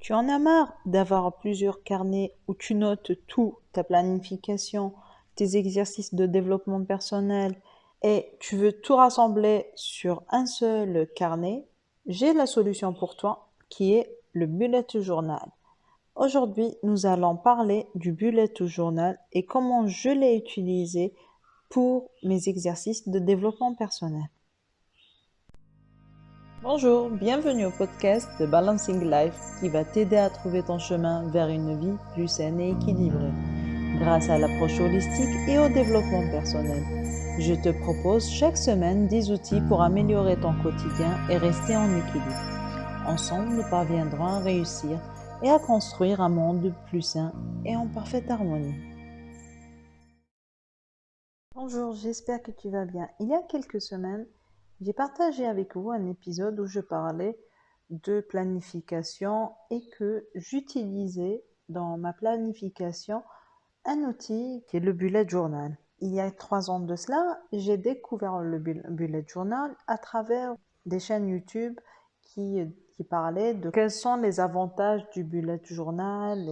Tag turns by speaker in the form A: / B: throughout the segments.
A: Tu en as marre d'avoir plusieurs carnets où tu notes tout, ta planification, tes exercices de développement personnel, et tu veux tout rassembler sur un seul carnet? J'ai la solution pour toi qui est le bullet journal. Aujourd'hui, nous allons parler du bullet journal et comment je l'ai utilisé pour mes exercices de développement personnel. Bonjour, bienvenue au podcast de Balancing Life qui va t'aider à trouver ton chemin vers une vie plus saine et équilibrée grâce à l'approche holistique et au développement personnel. Je te propose chaque semaine 10 outils pour améliorer ton quotidien et rester en équilibre. Ensemble, nous parviendrons à réussir et à construire un monde plus sain et en parfaite harmonie. Bonjour, j'espère que tu vas bien. Il y a quelques semaines, j'ai partagé avec vous un épisode où je parlais de planification et que j'utilisais dans ma planification un outil qui est le bullet journal. Il y a 3 ans de cela, j'ai découvert le bullet journal à travers des chaînes YouTube qui parlaient de quels sont les avantages du bullet journal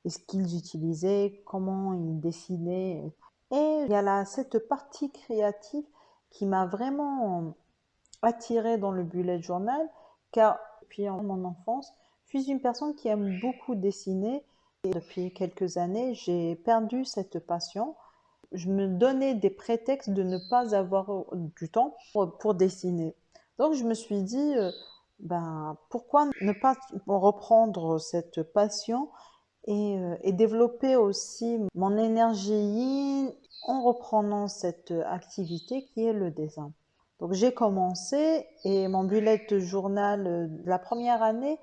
A: et ce qu'ils utilisaient, comment ils dessinaient. Et il y a là cette partie créative qui m'a vraiment attirée dans le bullet journal, car depuis mon enfance, je suis une personne qui aime beaucoup dessiner. Et depuis quelques années, j'ai perdu cette passion. Je me donnais des prétextes de ne pas avoir du temps pour dessiner. Donc je me suis dit, pourquoi ne pas reprendre cette passion et développer aussi mon énergie yin en reprenant cette activité qui est le dessin. Donc j'ai commencé et mon bullet journal de la première année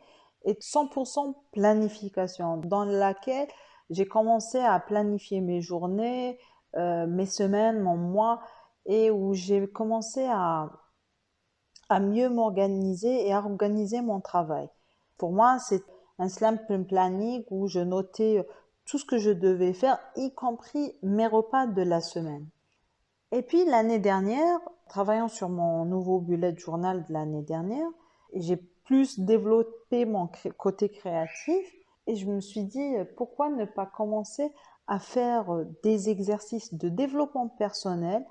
A: est 100% planification, dans laquelle j'ai commencé à planifier mes journées, mes semaines, mon mois, et où j'ai commencé à mieux m'organiser et à organiser mon travail. Pour moi, c'est un simple planning où je notais tout ce que je devais faire, y compris mes repas de la semaine. Et puis l'année dernière, travaillant sur mon nouveau bullet journal de l'année dernière, j'ai plus développé mon côté créatif et je me suis dit pourquoi ne pas commencer à faire des exercices de développement personnel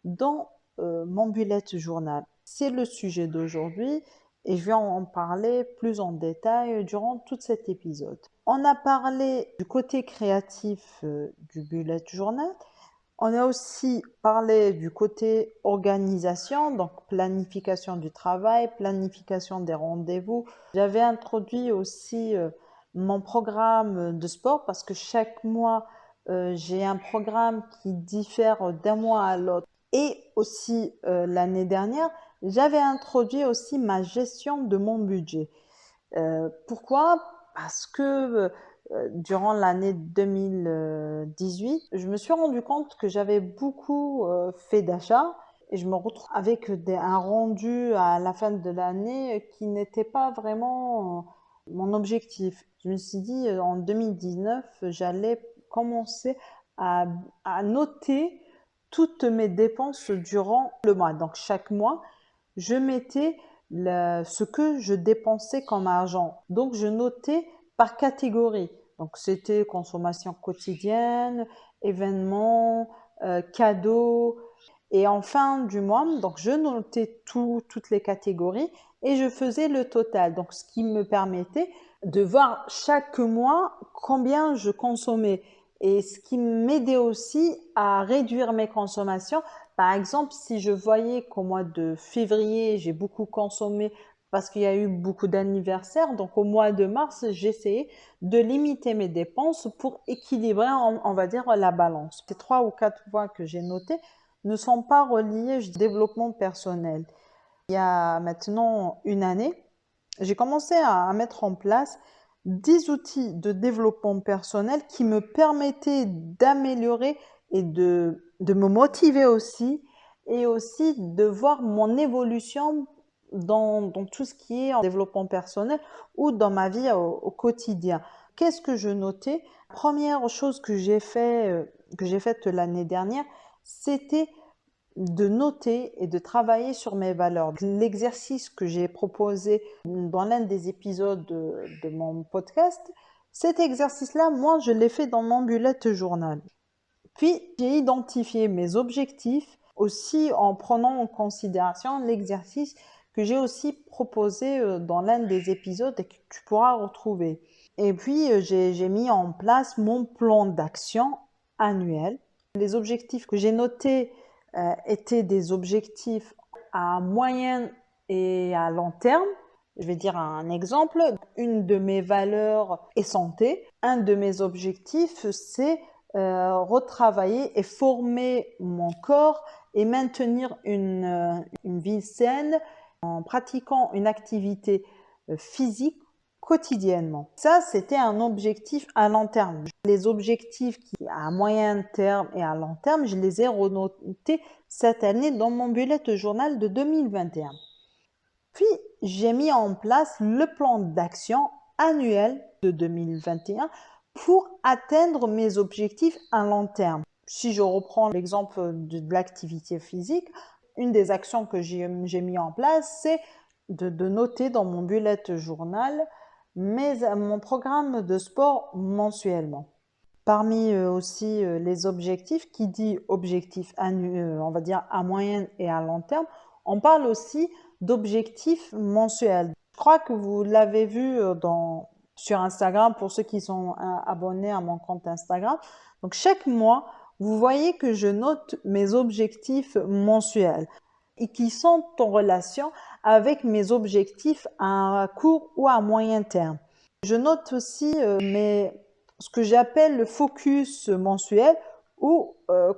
A: dans mon bullet journal. C'est le sujet d'aujourd'hui et je vais en parler plus en détail durant tout cet épisode. On a parlé du côté créatif du bullet journal. On a aussi parlé du côté organisation, donc planification du travail, planification des rendez-vous. J'avais introduit aussi mon programme de sport parce que chaque mois, j'ai un programme qui diffère d'un mois à l'autre. Et aussi l'année dernière, j'avais introduit aussi ma gestion de mon budget. Pourquoi? Parce que durant l'année 2018, je me suis rendu compte que j'avais beaucoup fait d'achats et je me retrouve avec un rendu à la fin de l'année qui n'était pas vraiment mon objectif. Je me suis dit en 2019, j'allais commencer à, à noter toutes mes dépenses durant le mois. Donc chaque mois, je mettais ce que je dépensais comme argent. Donc, je notais par catégorie. Donc, c'était consommation quotidienne, événements, cadeaux. Et en fin du mois, donc je notais toutes les catégories et je faisais le total. Donc, ce qui me permettait de voir chaque mois combien je consommais. Et ce qui m'aidait aussi à réduire mes consommations. Par exemple, si je voyais qu'au mois de février, j'ai beaucoup consommé parce qu'il y a eu beaucoup d'anniversaires, donc au mois de mars, j'essayais de limiter mes dépenses pour équilibrer, on va dire, la balance. Ces 3 ou 4 points que j'ai notés ne sont pas reliés au développement personnel. Il y a maintenant une année, j'ai commencé à mettre en place 10 outils de développement personnel qui me permettaient d'améliorer et de me motiver aussi et aussi de voir mon évolution dans tout ce qui est en développement personnel ou dans ma vie au quotidien. Qu'est-ce que je notais? Première chose que j'ai faite l'année dernière, c'était de noter et de travailler sur mes valeurs. L'exercice que j'ai proposé dans l'un des épisodes de mon podcast, cet exercice-là, moi, je l'ai fait dans mon bullet journal. Puis, j'ai identifié mes objectifs aussi en prenant en considération l'exercice que j'ai aussi proposé dans l'un des épisodes et que tu pourras retrouver. Et puis, j'ai mis en place mon plan d'action annuel. Les objectifs que j'ai notés étaient des objectifs à moyen et à long terme. Je vais dire un exemple. Une de mes valeurs est santé. Un de mes objectifs, c'est retravailler et former mon corps et maintenir une vie saine en pratiquant une activité physique quotidiennement. Ça, c'était un objectif à long terme. Les objectifs qui à moyen terme et à long terme, je les ai renotés cette année dans mon bullet journal de 2021. Puis, j'ai mis en place le plan d'action annuel de 2021 pour atteindre mes objectifs à long terme. Si je reprends l'exemple de l'activité physique, une des actions que j'ai mis en place, c'est de noter dans mon bullet journal mon programme de sport mensuellement. Parmi aussi les objectifs, qui dit objectifs annuels, on va dire à moyen et à long terme, on parle aussi d'objectifs mensuels. Je crois que vous l'avez vu sur Instagram pour ceux qui sont abonnés à mon compte Instagram. Donc chaque mois, vous voyez que je note mes objectifs mensuels et qui sont en relation avec mes objectifs à court ou à moyen terme. Je note aussi ce que j'appelle le focus mensuel ou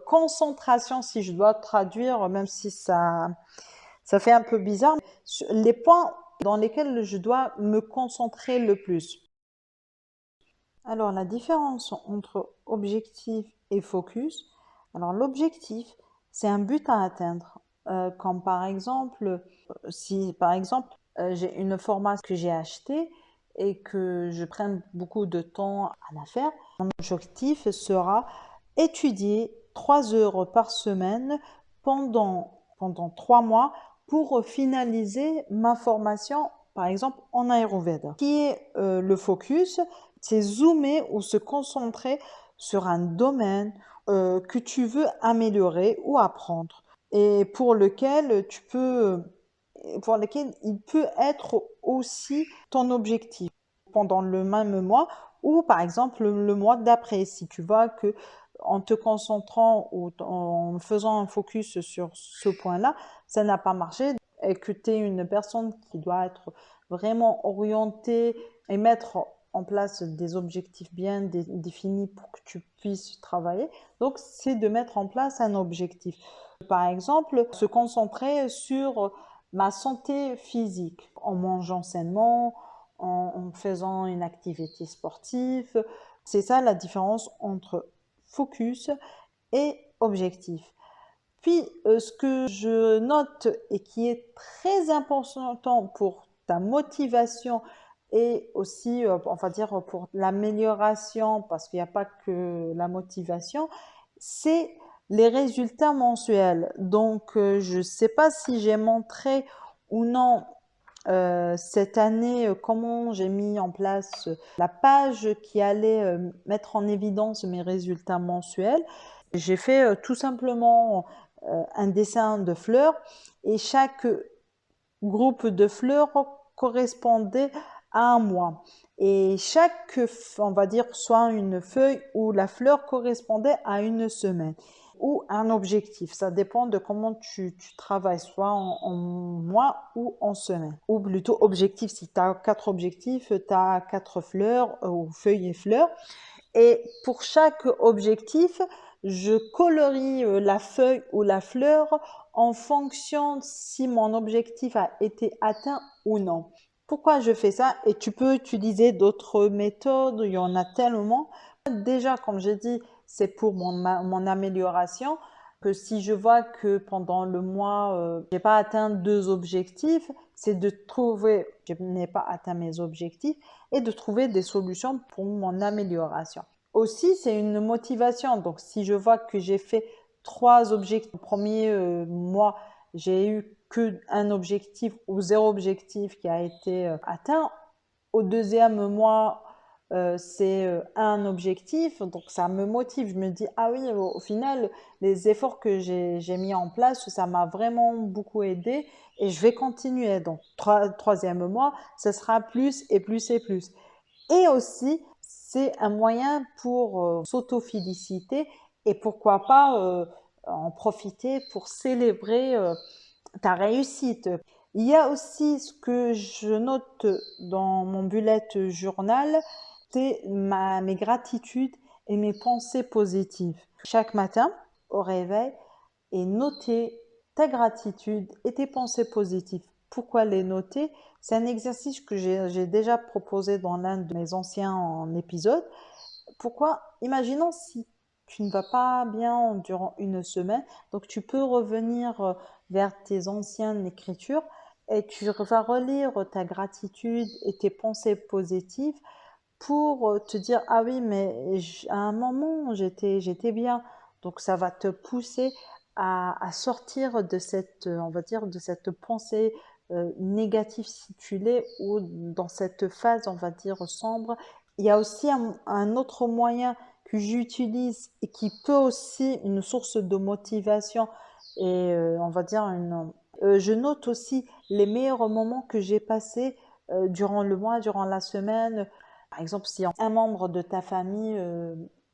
A: concentration, si je dois traduire, même si ça fait un peu bizarre, les points dans lesquels je dois me concentrer le plus. Alors, la différence entre objectif et focus. Alors, l'objectif, c'est un but à atteindre. Comme par exemple, si par exemple, j'ai une formation que j'ai achetée et que je prenne beaucoup de temps à la faire, mon objectif sera étudier 3 heures par semaine pendant 3 mois pour finaliser ma formation, par exemple en Ayurveda. Qui est le focus, c'est zoomer ou se concentrer sur un domaine que tu veux améliorer ou apprendre et pour lequel il peut être aussi ton objectif pendant le même mois ou par exemple le mois d'après. Si tu vois que en te concentrant ou en faisant un focus sur ce point-là, ça n'a pas marché et que tu es une personne qui doit être vraiment orientée et mettre en place des objectifs bien définis pour que tu puisses travailler. Donc, c'est de mettre en place un objectif. Par exemple, se concentrer sur ma santé physique en mangeant sainement, en faisant une activité sportive. C'est ça la différence entre focus et objectif. Puis, ce que je note et qui est très important pour ta motivation et aussi, on va dire, pour l'amélioration, parce qu'il n'y a pas que la motivation, c'est les résultats mensuels. Donc, je ne sais pas si j'ai montré ou non cette année comment j'ai mis en place la page qui allait mettre en évidence mes résultats mensuels. J'ai fait tout simplement un dessin de fleurs et chaque groupe de fleurs correspondait à un mois. Et chaque, on va dire, soit une feuille ou la fleur correspondait à une semaine ou un objectif. Ça dépend de comment tu travailles, soit en mois ou en semaine. Ou plutôt objectif, si tu as 4 objectifs, tu as 4 fleurs ou feuilles et fleurs. Et pour chaque objectif, je colorie la feuille ou la fleur en fonction si mon objectif a été atteint ou non. Pourquoi je fais ça? Et tu peux utiliser d'autres méthodes, il y en a tellement. Déjà, comme j'ai dit, c'est pour mon amélioration. Que si je vois que pendant le mois, j'ai pas atteint 2 objectifs, c'est de trouver, je n'ai pas atteint mes objectifs et de trouver des solutions pour mon amélioration. Aussi, c'est une motivation. Donc, si je vois que j'ai fait 3 objectifs. Au premier mois, j'ai eu que un objectif ou 0 objectif qui a été atteint. Au deuxième mois, c'est un objectif, donc ça me motive. Je me dis, ah oui, au final, les efforts que j'ai mis en place, ça m'a vraiment beaucoup aidé et je vais continuer. Donc, troisième mois, ce sera plus et plus et plus. Et aussi, c'est un moyen pour s'auto-féliciter et pourquoi pas en profiter pour célébrer ta réussite. Il y a aussi ce que je note dans mon bullet journal, c'est mes gratitudes et mes pensées positives. Chaque matin, au réveil, et noter ta gratitude et tes pensées positives. Pourquoi les noter? C'est un exercice que j'ai déjà proposé dans l'un de mes anciens épisodes. Pourquoi? Imaginons si tu ne vas pas bien durant une semaine, donc tu peux revenir vers tes anciennes écritures et tu vas relire ta gratitude et tes pensées positives pour te dire ah oui mais à un moment j'étais bien, donc ça va te pousser à sortir de cette on va dire de cette pensée négative si tu l'es ou dans cette phase on va dire sombre. Il y a aussi un autre moyen que j'utilise et qui peut aussi une source de motivation et on va dire je note aussi les meilleurs moments que j'ai passés durant le mois, durant la semaine. Par exemple, si un membre de ta famille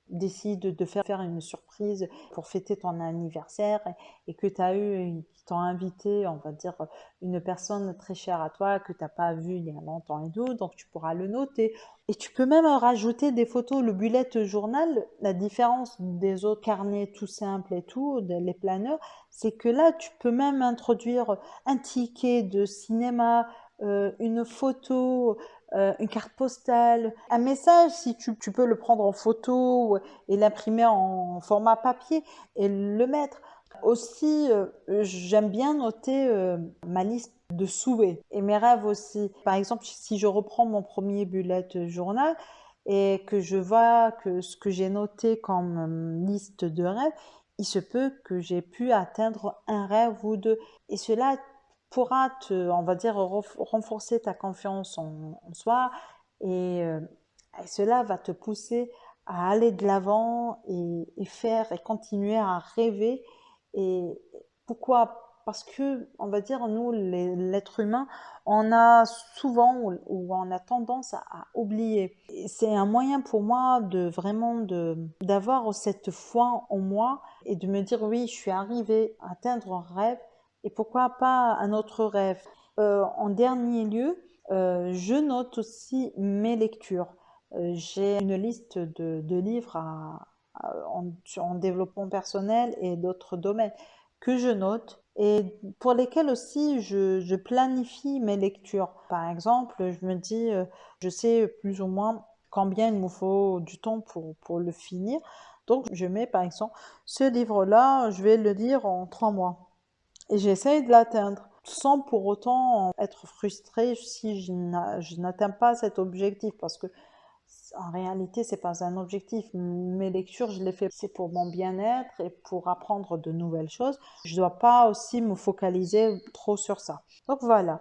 A: décide de faire une surprise pour fêter ton anniversaire et que tu as eu, qui t'ont invité, on va dire, une personne très chère à toi que tu n'as pas vue il y a longtemps et tout, donc tu pourras le noter. Et tu peux même rajouter des photos, le bullet journal. La différence des autres carnets tout simples et tout, les planeurs, c'est que là, tu peux même introduire un ticket de cinéma, une photo, une carte postale, un message, si tu peux le prendre en photo et l'imprimer en format papier et le mettre. Aussi, j'aime bien noter ma liste de souhaits et mes rêves aussi. Par exemple, si je reprends mon premier bullet journal et que je vois que ce que j'ai noté comme liste de rêves, il se peut que j'ai pu atteindre un rêve ou deux. Et cela pourra on va dire, renforcer ta confiance en soi et cela va te pousser à aller de l'avant et faire et continuer à rêver. Et pourquoi? Parce que, on va dire, nous, l'être humain, on a souvent ou on a tendance à oublier. C'est un moyen pour moi de vraiment d'avoir cette foi en moi et de me dire oui, je suis arrivée à atteindre un rêve et pourquoi pas un autre rêve. En dernier lieu, je note aussi mes lectures. J'ai une liste de livres en développement personnel et d'autres domaines que je note et pour lesquels aussi je planifie mes lectures. Par exemple, je me dis, je sais plus ou moins combien il me faut du temps pour le finir. Donc, je mets par exemple, ce livre-là, je vais le lire en 3 mois et j'essaye de l'atteindre sans pour autant être frustrée si je n'atteins pas cet objectif parce que en réalité c'est pas un objectif. Mes lectures je les fais c'est pour mon bien-être et pour apprendre de nouvelles choses. Je dois pas aussi me focaliser trop sur ça. Donc voilà,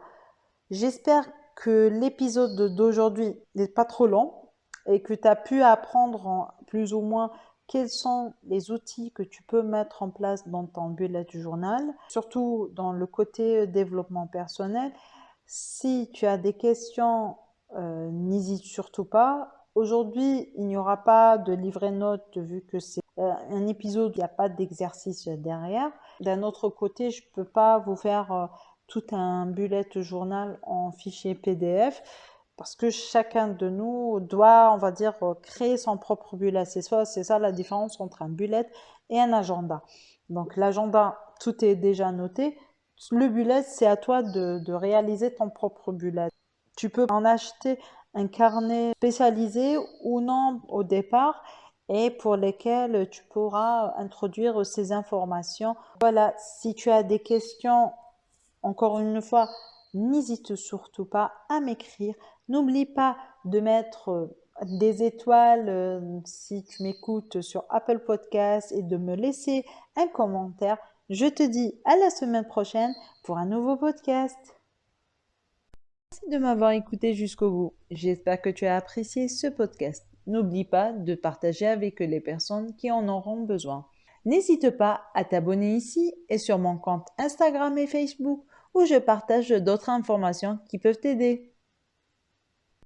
A: j'espère que l'épisode d'aujourd'hui n'est pas trop long et que tu as pu apprendre plus ou moins quels sont les outils que tu peux mettre en place dans ton bullet journal, surtout dans le côté développement personnel. Si tu as des questions, n'hésite surtout pas. Aujourd'hui, il n'y aura pas de livret notes vu que c'est un épisode, il n'y a pas d'exercice derrière. D'un autre côté, je ne peux pas vous faire tout un bullet journal en fichier PDF parce que chacun de nous doit, on va dire, créer son propre bullet. C'est ça la différence entre un bullet et un agenda. Donc l'agenda, tout est déjà noté. Le bullet, c'est à toi de réaliser ton propre bullet. Tu peux en acheter un carnet spécialisé ou non au départ et pour lesquels tu pourras introduire ces informations. Voilà, si tu as des questions, encore une fois, n'hésite surtout pas à m'écrire. N'oublie pas de mettre des étoiles si tu m'écoutes sur Apple Podcasts et de me laisser un commentaire. Je te dis à la semaine prochaine pour un nouveau podcast. Merci de m'avoir écouté jusqu'au bout. J'espère que tu as apprécié ce podcast. N'oublie pas de partager avec les personnes qui en auront besoin. N'hésite pas à t'abonner ici et sur mon compte Instagram et Facebook où je partage d'autres informations qui peuvent t'aider.